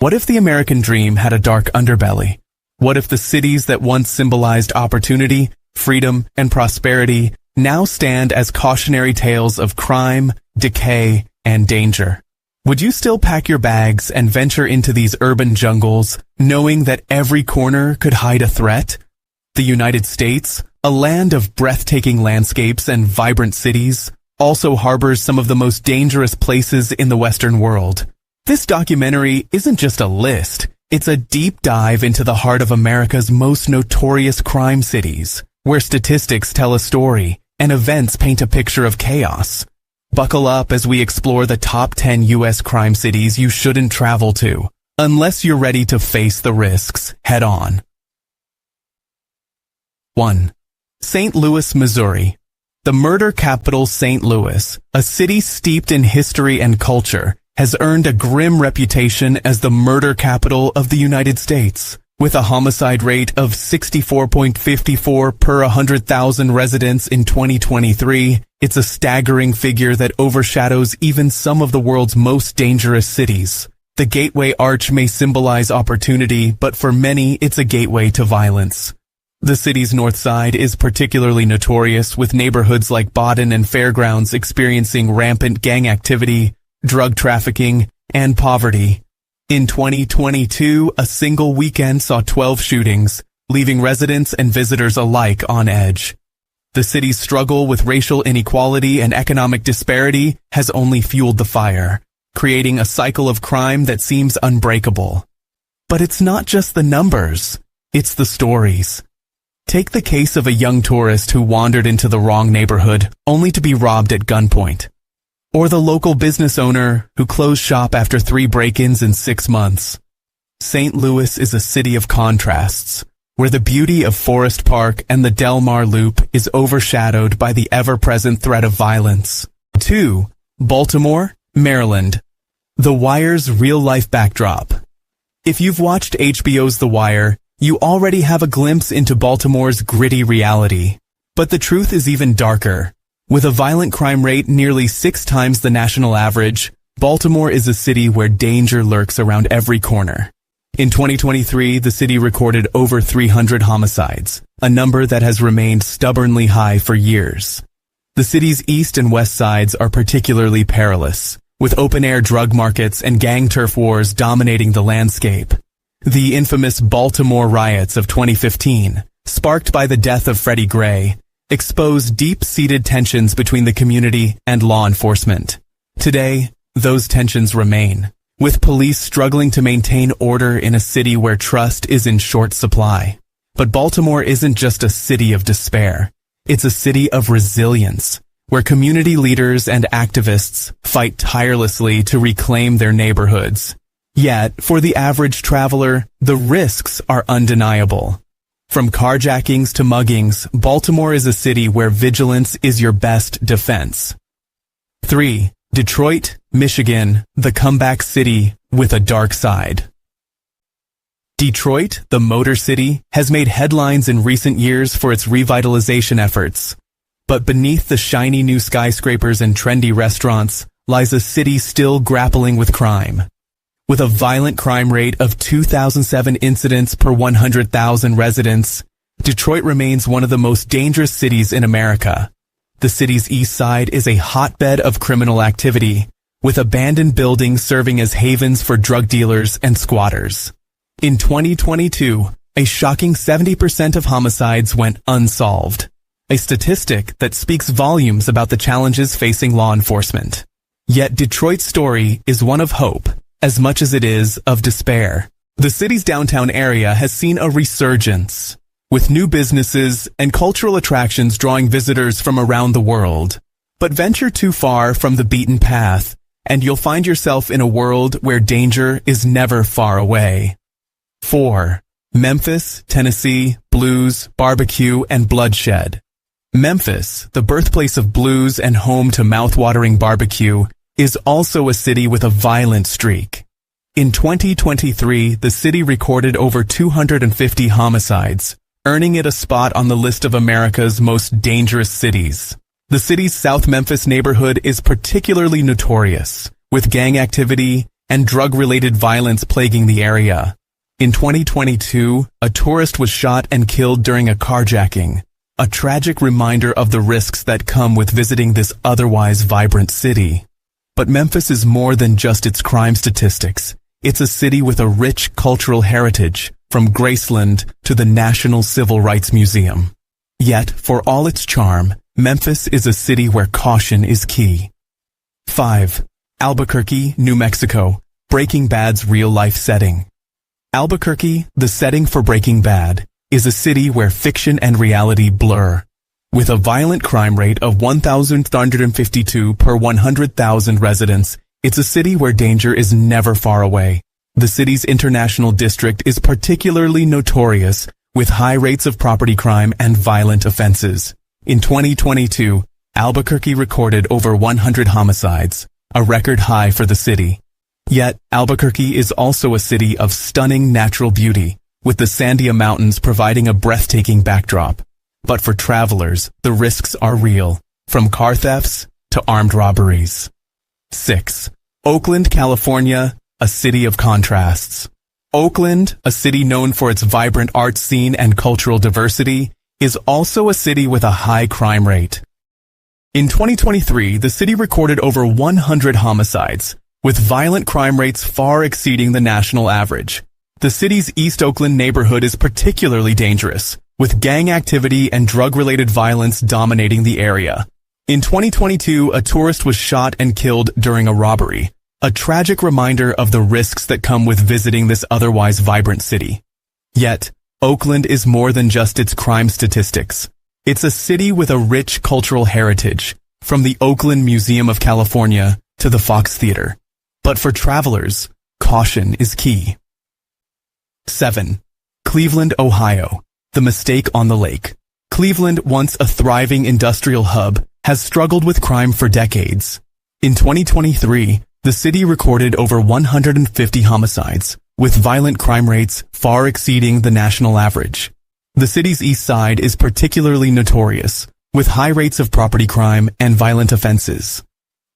What if the American dream had a dark underbelly? What if the cities that once symbolized opportunity, freedom, and prosperity now stand as cautionary tales of crime, decay, and danger? Would you still pack your bags and venture into these urban jungles, knowing that every corner could hide a threat? The United States, a land of breathtaking landscapes and vibrant cities, also harbors some of the most dangerous places in the Western world. This documentary isn't just a list, it's a deep dive into the heart of America's most notorious crime cities, where statistics tell a story and events paint a picture of chaos. Buckle up as we explore the top 10 U.S. crime cities you shouldn't travel to, unless you're ready to face the risks head on. 1. St. Louis, Missouri. The murder capital St. Louis, a city steeped in history and culture, has earned a grim reputation as the murder capital of the United States. With a homicide rate of 64.54 per 100,000 residents in 2023, it's a staggering figure that overshadows even some of the world's most dangerous cities. The Gateway Arch may symbolize opportunity, but for many, it's a gateway to violence. The city's north side is particularly notorious, with neighborhoods like Baden and Fairgrounds experiencing rampant gang activity, drug trafficking, and poverty. In 2022, a single weekend saw 12 shootings, leaving residents and visitors alike on edge. The city's struggle with racial inequality and economic disparity has only fueled the fire, creating a cycle of crime that seems unbreakable. But it's not just the numbers, it's the stories. Take the case of a young tourist who wandered into the wrong neighborhood only to be robbed at gunpoint. Or the local business owner who closed shop after 3 break-ins in 6 months. St. Louis is a city of contrasts, where the beauty of Forest Park and the Del Mar Loop is overshadowed by the ever-present threat of violence. 2. Baltimore, Maryland. The Wire's real-life backdrop. If you've watched HBO's The Wire, you already have a glimpse into Baltimore's gritty reality. But the truth is even darker. With a violent crime rate nearly 6 times the national average, Baltimore is a city where danger lurks around every corner. In 2023, the city recorded over 300 homicides, a number that has remained stubbornly high for years. The city's east and west sides are particularly perilous, with open-air drug markets and gang turf wars dominating the landscape. The infamous Baltimore riots of 2015, sparked by the death of Freddie Gray, exposed deep-seated tensions between the community and law enforcement. Today, those tensions remain, with police struggling to maintain order in a city where trust is in short supply. But Baltimore isn't just a city of despair. It's a city of resilience, where community leaders and activists fight tirelessly to reclaim their neighborhoods. Yet, for the average traveler, the risks are undeniable. From carjackings to muggings, Baltimore is a city where vigilance is your best defense. 3. Detroit, Michigan, the comeback city with a dark side. Detroit, the Motor City, has made headlines in recent years for its revitalization efforts. But beneath the shiny new skyscrapers and trendy restaurants lies a city still grappling with crime. With a violent crime rate of 2,007 incidents per 100,000 residents, Detroit remains one of the most dangerous cities in America. The city's east side is a hotbed of criminal activity, with abandoned buildings serving as havens for drug dealers and squatters. In 2022, a shocking 70% of homicides went unsolved, a statistic that speaks volumes about the challenges facing law enforcement. Yet Detroit's story is one of hope, as much as it is of despair. The city's downtown area has seen a resurgence, with new businesses and cultural attractions drawing visitors from around the world. But venture too far from the beaten path, and you'll find yourself in a world where danger is never far away. 4. Memphis, Tennessee, blues, barbecue, and bloodshed. Memphis, the birthplace of blues and home to mouth-watering barbecue, is also a city with a violent streak. In 2023, the city recorded over 250 homicides, earning it a spot on the list of America's most dangerous cities. The city's South Memphis neighborhood is particularly notorious, with gang activity, and drug-related violence plaguing the area. In 2022, a tourist was shot and killed during a carjacking, a tragic reminder of the risks that come with visiting this otherwise vibrant city. But Memphis is more than just its crime statistics. It's a city with a rich cultural heritage, from Graceland to the National Civil Rights Museum. Yet, for all its charm, Memphis is a city where caution is key. 5. Albuquerque, New Mexico, Breaking Bad's real-life setting. Albuquerque, the setting for Breaking Bad, is a city where fiction and reality blur. With a violent crime rate of 1,352 per 100,000 residents, it's a city where danger is never far away. The city's international district is particularly notorious, with high rates of property crime and violent offenses. In 2022, Albuquerque recorded over 100 homicides, a record high for the city. Yet, Albuquerque is also a city of stunning natural beauty, with the Sandia Mountains providing a breathtaking backdrop. But for travelers, the risks are real, from car thefts to armed robberies. 6. Oakland, California, a city of contrasts. Oakland, a city known for its vibrant art scene and cultural diversity, is also a city with a high crime rate. In 2023, the city recorded over 100 homicides, with violent crime rates far exceeding the national average. The city's East Oakland neighborhood is particularly dangerous, with gang activity and drug-related violence dominating the area. In 2022, a tourist was shot and killed during a robbery, a tragic reminder of the risks that come with visiting this otherwise vibrant city. Yet, Oakland is more than just its crime statistics. It's a city with a rich cultural heritage, from the Oakland Museum of California to the Fox Theater. But for travelers, caution is key. 7. Cleveland, Ohio, the mistake on the lake. Cleveland, once a thriving industrial hub, has struggled with crime for decades. In 2023, the city recorded over 150 homicides, with violent crime rates far exceeding the national average. The city's east side is particularly notorious, with high rates of property crime and violent offenses.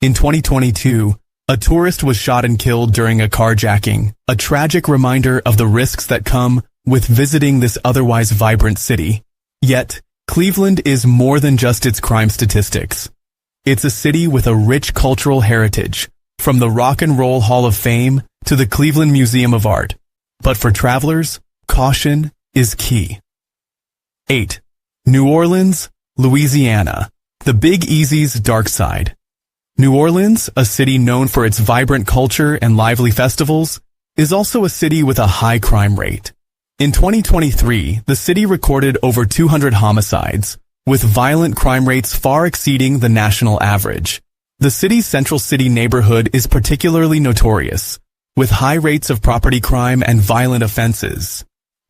In 2022, a tourist was shot and killed during a carjacking, a tragic reminder of the risks that come with visiting this otherwise vibrant city. Yet, Cleveland is more than just its crime statistics. It's a city with a rich cultural heritage, from the Rock and Roll Hall of Fame to the Cleveland Museum of Art. But for travelers, caution is key. 8. New Orleans, Louisiana, the Big Easy's dark side. New Orleans, a city known for its vibrant culture and lively festivals, is also a city with a high crime rate. In 2023, the city recorded over 200 homicides, with violent crime rates far exceeding the national average. The city's Central City neighborhood is particularly notorious, with high rates of property crime and violent offenses.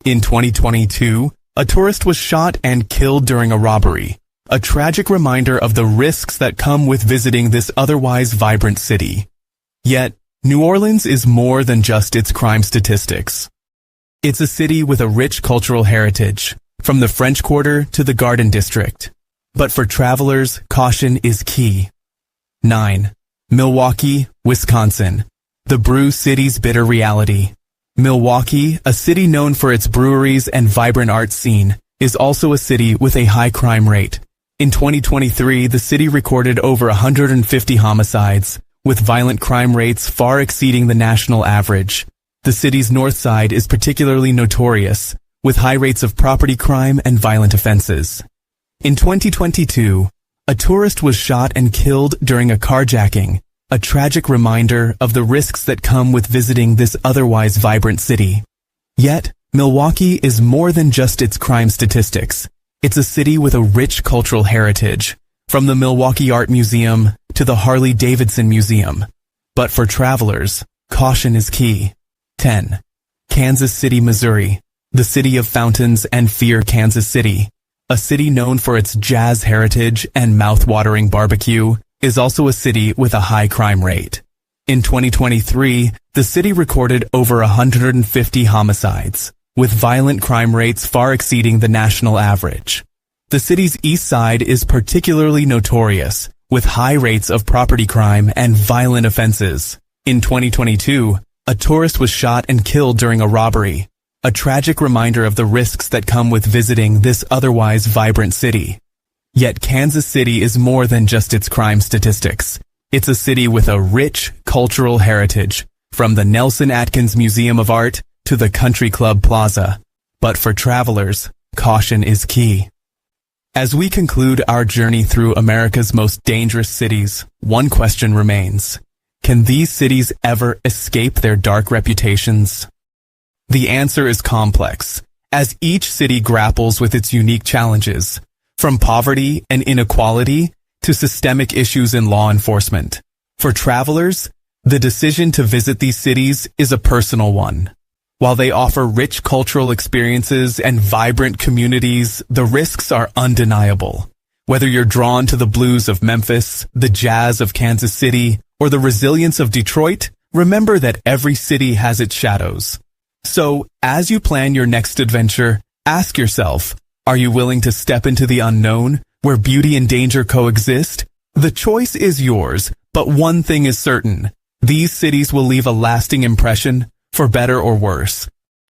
In 2022, a tourist was shot and killed during a robbery, a tragic reminder of the risks that come with visiting this otherwise vibrant city. Yet, New Orleans is more than just its crime statistics. It's a city with a rich cultural heritage, from the French Quarter to the Garden District. But for travelers, caution is key. 9. Milwaukee, Wisconsin, the brew city's bitter reality. Milwaukee, a city known for its breweries and vibrant art scene, is also a city with a high crime rate. In 2023, the city recorded over 150 homicides, with violent crime rates far exceeding the national average. The city's north side is particularly notorious, with high rates of property crime and violent offenses. In 2022, a tourist was shot and killed during a carjacking, a tragic reminder of the risks that come with visiting this otherwise vibrant city. Yet, Milwaukee is more than just its crime statistics. It's a city with a rich cultural heritage, from the Milwaukee Art Museum to the Harley-Davidson Museum. But for travelers, caution is key. 10. Kansas City, Missouri, the city of fountains and fear. Kansas City, a city known for its jazz heritage and mouth-watering barbecue, is also a city with a high crime rate. In 2023, the city recorded over 150 homicides, with violent crime rates far exceeding the national average. The city's east side is particularly notorious, with high rates of property crime and violent offenses. In 2022, a tourist was shot and killed during a robbery, a tragic reminder of the risks that come with visiting this otherwise vibrant city. Yet Kansas City is more than just its crime statistics. It's a city with a rich cultural heritage, from the Nelson Atkins Museum of Art to the Country Club Plaza. But for travelers, caution is key. As we conclude our journey through America's most dangerous cities, one question remains. Can these cities ever escape their dark reputations? The answer is complex, as each city grapples with its unique challenges, from poverty and inequality to systemic issues in law enforcement. For travelers, the decision to visit these cities is a personal one. While they offer rich cultural experiences and vibrant communities, the risks are undeniable. Whether you're drawn to the blues of Memphis, the jazz of Kansas City, or the resilience of Detroit, remember that every city has its shadows. So, as you plan your next adventure, ask yourself, are you willing to step into the unknown, where beauty and danger coexist? The choice is yours, but one thing is certain. These cities will leave a lasting impression, for better or worse.